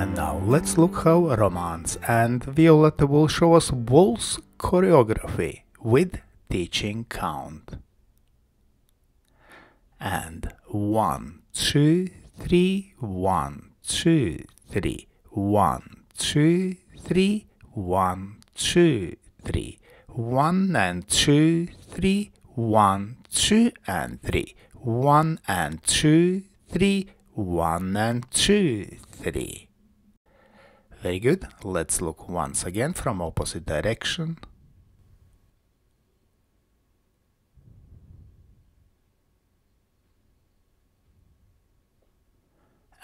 And now let's look how Romance and Violetta will show us Waltz choreography with teaching count. And 1, 2, 3, 1, 2, 3, 1, 2, 3, 1, 2, 3, 1 and 2, 3, 1, 2 and 3, 1 and 2, 3, 1 and 2, 3. Very good. Let's look once again from opposite direction.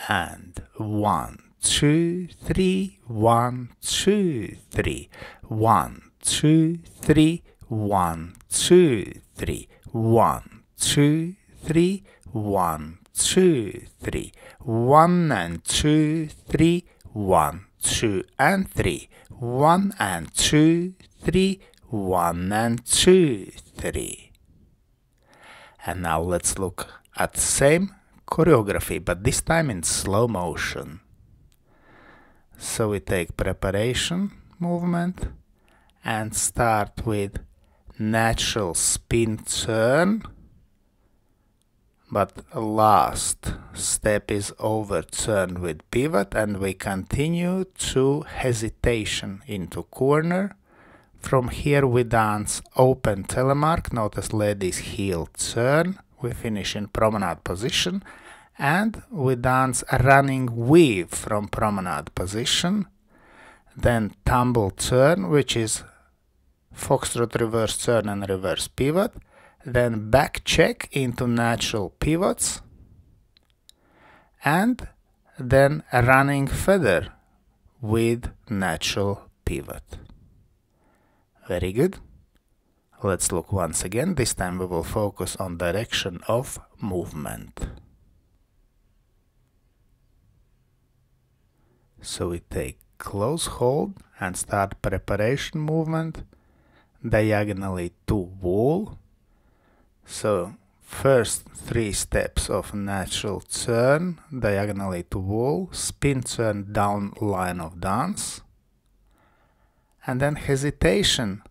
And 1, 2, 3, 1, 2, 3, 1, 2, 3, 1, 2, 3, 1, 2, 3, 1, 2, 3, 1 and 2, 3, 1, 2 and 3, 1 and 2, 3, 1 and 2, 3. And now let's look at the same choreography, but this time in slow motion. So we take preparation movement and start with natural spin turn, but last step is overturn with pivot, and we continue to hesitation into corner. From here we dance open telemark, notice ladies heel turn, we finish in promenade position, and we dance a running weave from promenade position, then tumble turn, which is foxtrot reverse turn and reverse pivot, then back check into natural pivots, and then a running feather with natural pivot. Very good. Let's look once again. This time we will focus on direction of movement. So we take close hold and start preparation movement diagonally to wall. So first 3 steps of natural turn diagonally to wall, spin turn down line of dance, and then hesitation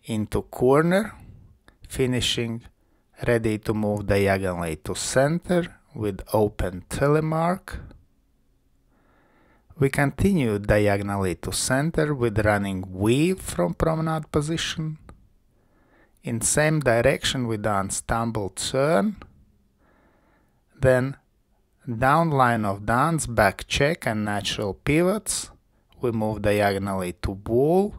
into corner, finishing ready to move diagonally to center with open telemark. We continue diagonally to center with running weave from promenade position. In same direction we dance tumble turn, then down line of dance, back check and natural pivots. We move diagonally to wall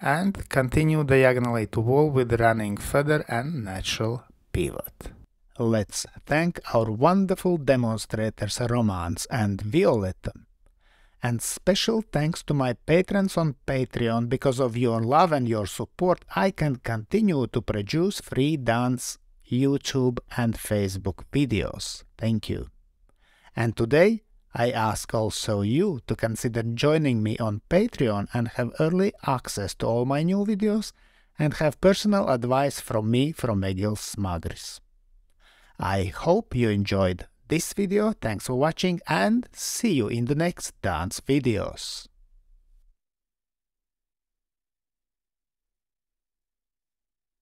and continue diagonally to wall with running feather and natural pivot. Let's thank our wonderful demonstrators Romance and Violetta. And special thanks to my patrons on Patreon. Because of your love and your support, I can continue to produce free dance, YouTube and Facebook videos. Thank you. And today, I ask also you to consider joining me on Patreon and have early access to all my new videos and have personal advice from me, from Egils Smagris. I hope you enjoyed this video. Thanks for watching and see you in the next dance videos.